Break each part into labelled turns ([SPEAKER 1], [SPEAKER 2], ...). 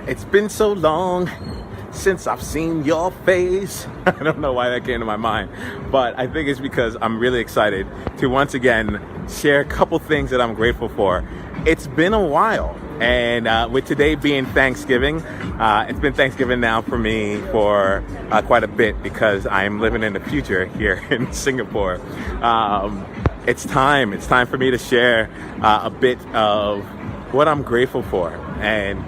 [SPEAKER 1] It's been so long since I've seen your face. I don't know why that came to my mind, but I think it's because I'm really excited to once again share a couple things that I'm grateful for. It's been a while, and with today being Thanksgiving, it's been Thanksgiving now for me for quite a bit because I'm living in the future here in Singapore. It's time for me to share a bit of what I'm grateful for, and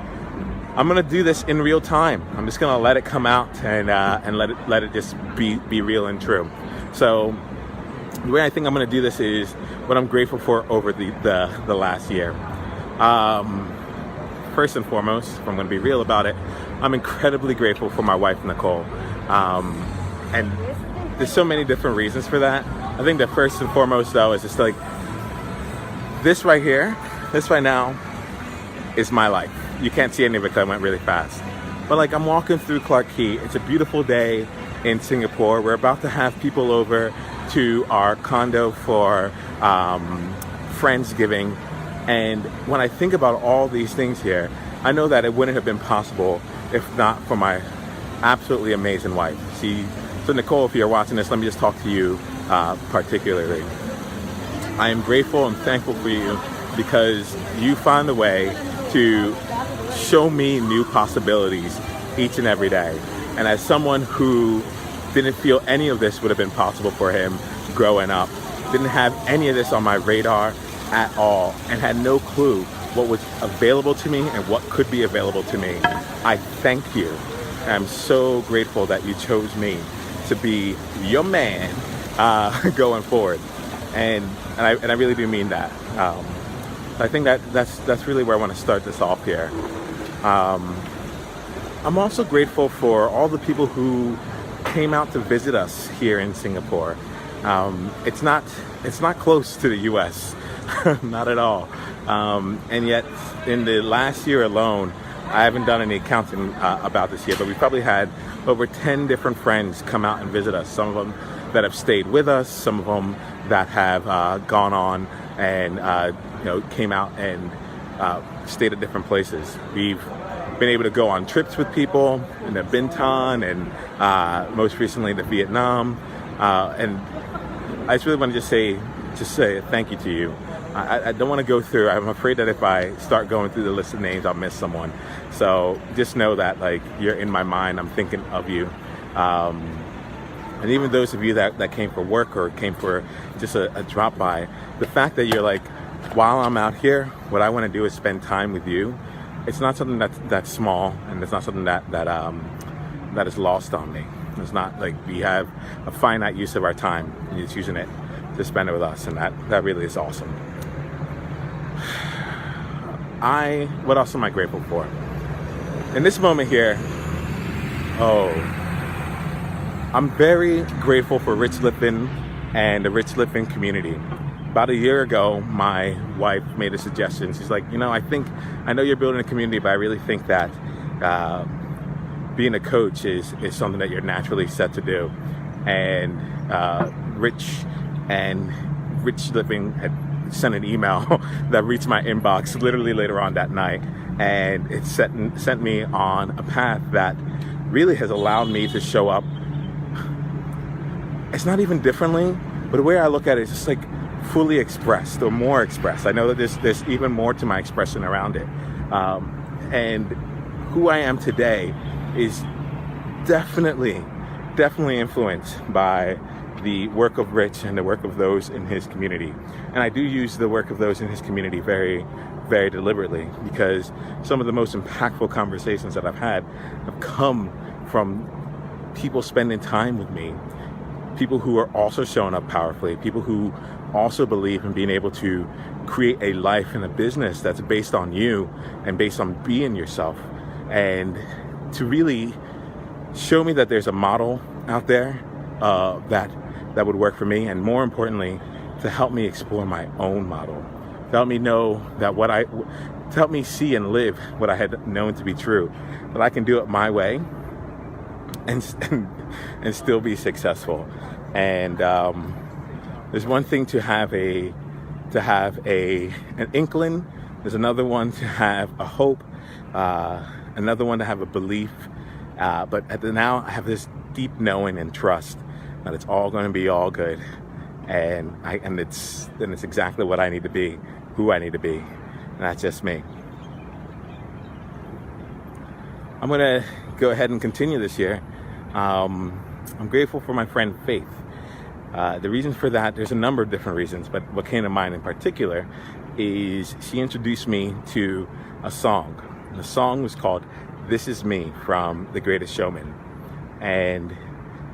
[SPEAKER 1] I'm gonna do this in real time. I'm just gonna let it come out and let it just be real and true. So the way I think I'm gonna do this is what I'm grateful for over the last year. First and foremost, if I'm gonna be real about it, I'm incredibly grateful for my wife Nicole, and there's so many different reasons for that. I think the first and foremost though is just like this right here, this right now is my life. You can't see any of it because I went really fast. But like I'm walking through Clark Key. It's a beautiful day in Singapore. We're about to have people over to our condo for Friendsgiving. And when I think about all these things here, I know that it wouldn't have been possible if not for my absolutely amazing wife. So Nicole, if you're watching this, let me just talk to you particularly. I am grateful and thankful for you because you find a way to show me new possibilities each and every day. And as someone who didn't feel any of this would have been possible for him growing up, didn't have any of this on my radar at all, and had no clue what was available to me and what could be available to me, I thank you. And I'm so grateful that you chose me to be your man going forward. And I really do mean that. I think that's really where I want to start this off here. I'm also grateful for all the people who came out to visit us here in Singapore. It's not close to the US, not at all. And yet in the last year alone, I haven't done any counting about this year, but we probably had over 10 different friends come out and visit us. Some of them that have stayed with us, some of them that have gone on and came out and stayed at different places. We've been able to go on trips with people in the Bintan and most recently the Vietnam. And I just really want to just say thank you to you. I don't want to go through. I'm afraid that if I start going through the list of names, I'll miss someone. So just know that like you're in my mind. I'm thinking of you. And even those of you that came for work or came for just a drop by, the fact that you're like, while I'm out here, what I want to do is spend time with you. It's not something that's small, and it's not something that is lost on me. It's not like we have a finite use of our time, and you're just using it to spend it with us, and that really is awesome. What else am I grateful for? In this moment here, I'm very grateful for Rich Lippin and the Rich Lippin community. About a year ago, my wife made a suggestion. She's like, I know you're building a community, but I really think that being a coach is something that you're naturally set to do. And Rich Lippin had sent an email that reached my inbox literally later on that night, and it sent me on a path that really has allowed me to show up. It's not even differently, but the way I look at it is just like fully expressed or more expressed. I know that there's even more to my expression around it. And who I am today is definitely influenced by the work of Rich and the work of those in his community. And I do use the work of those in his community very, very deliberately, because some of the most impactful conversations that I've had have come from people spending time with me, people who are also showing up powerfully, people who also believe in being able to create a life and a business that's based on you and based on being yourself, and to really show me that there's a model out there that would work for me, and more importantly, to help me explore my own model, to help me know that to help me see and live what I had known to be true, that I can do it my way and still be successful. And there's one thing to have an inkling. There's another one to have a hope. another one to have a belief, but now I have this deep knowing and trust that it's all going to be all good, and it's exactly what I need to be, who I need to be, and that's just me. I'm going to go ahead and continue this year. I'm grateful for my friend Faith. The reason for that, there's a number of different reasons, but what came to mind in particular is she introduced me to a song. And the song was called "This Is Me" from The Greatest Showman. And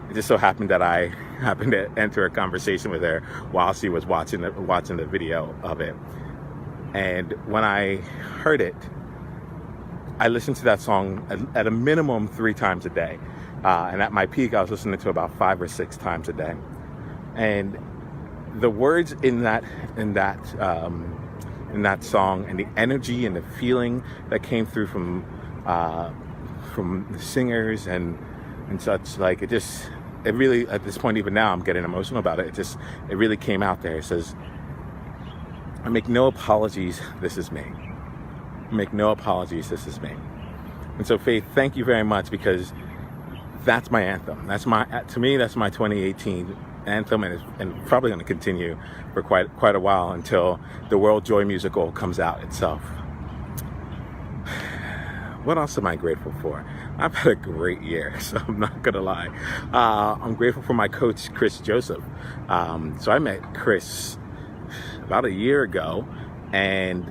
[SPEAKER 1] it just so happened that I happened to enter a conversation with her while she was watching the video of it. And when I heard it, I listened to that song at a minimum 3 times a day. And at my peak, I was listening to about 5 or 6 times a day. And the words in that song, and the energy and the feeling that came through from the singers and such, like it really, at this point, even now, I'm getting emotional about it. It really came out there. It says, "I make no apologies, this is me. I make no apologies, this is me." And so, Faith, thank you very much, because that's my anthem. To me, that's my 2018 anthem, and probably going to continue for quite a while until the World Joy musical comes out itself. What else am I grateful for? I've had a great year, so I'm not gonna lie. I'm grateful for my coach, Chris Joseph. So I met Chris about a year ago, and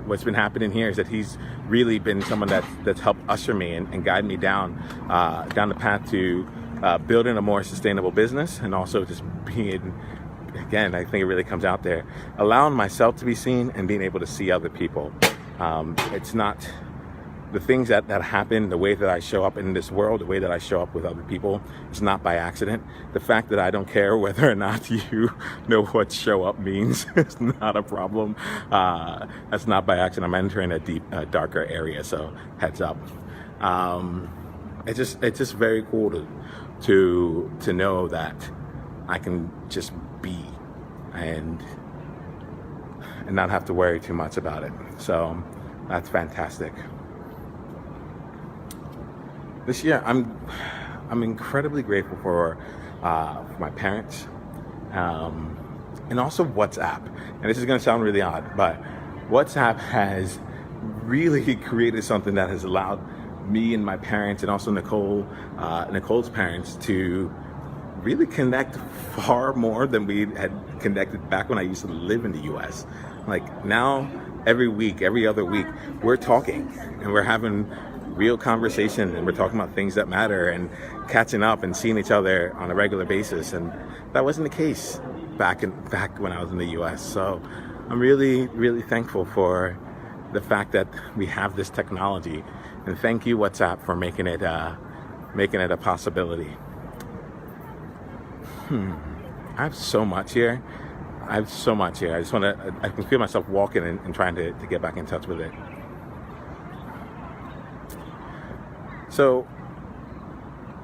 [SPEAKER 1] what's been happening here is that he's really been someone that's helped usher me and guide me down the path to building a more sustainable business, and also just being, again, I think it really comes out there, allowing myself to be seen and being able to see other people. It's not the things that happen, the way that I show up in this world, the way that I show up with other people, it's not by accident. The fact that I don't care whether or not you know what show up means is not a problem. That's not by accident. I'm entering a deep, darker area, so heads up. It's just very cool to know that I can just be and not have to worry too much about it. So that's fantastic. This year, I'm incredibly grateful for my parents, and also WhatsApp. And this is going to sound really odd, but WhatsApp has really created something that has allowed me and my parents, and also Nicole's parents, to really connect far more than we had connected back when I used to live in the U.S. Like now, every other week, we're talking and we're having real conversation, and we're talking about things that matter and catching up and seeing each other on a regular basis. And that wasn't the case back when I was in the U.S. So I'm really, really thankful for the fact that we have this technology, and thank you, WhatsApp, for making it a possibility. I have so much here. I can feel myself walking and trying to get back in touch with it. So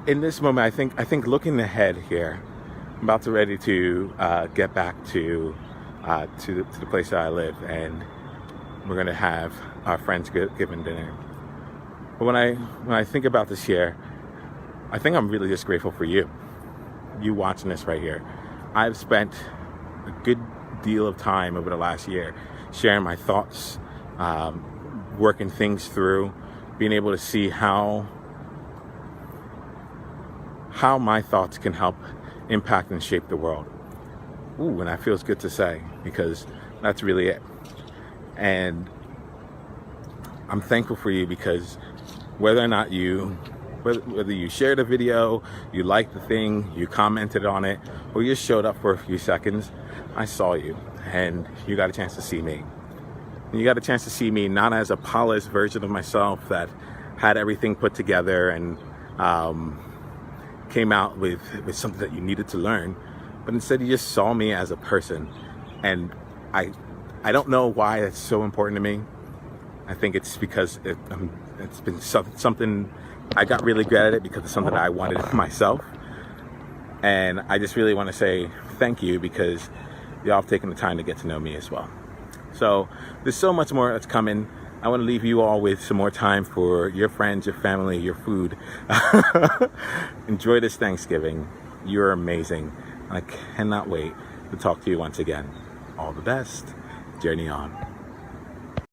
[SPEAKER 1] in this moment, I think looking ahead here, I'm about to ready to get back to the place that I live, and we're gonna have our friends giving dinner. But when I think about this year, I think I'm really just grateful for you watching this right here. I've spent a good deal of time over the last year sharing my thoughts, working things through, being able to see how my thoughts can help impact and shape the world. Ooh, and that feels good to say, because that's really it. And I'm thankful for you, because whether or not whether you shared a video, you liked the thing, you commented on it, or you just showed up for a few seconds, I saw you, and you got a chance to see me. And you got a chance to see me not as a polished version of myself that had everything put together and came out with something that you needed to learn, but instead you just saw me as a person. And I don't know why it's so important to me. I think it's because it's been something, I got really good at it because it's something that I wanted myself. And I just really want to say thank you, because y'all have taken the time to get to know me as well. So there's so much more that's coming. I want to leave you all with some more time for your friends, your family, your food. Enjoy this Thanksgiving. You're amazing. And I cannot wait to talk to you once again. All the best. Journey on.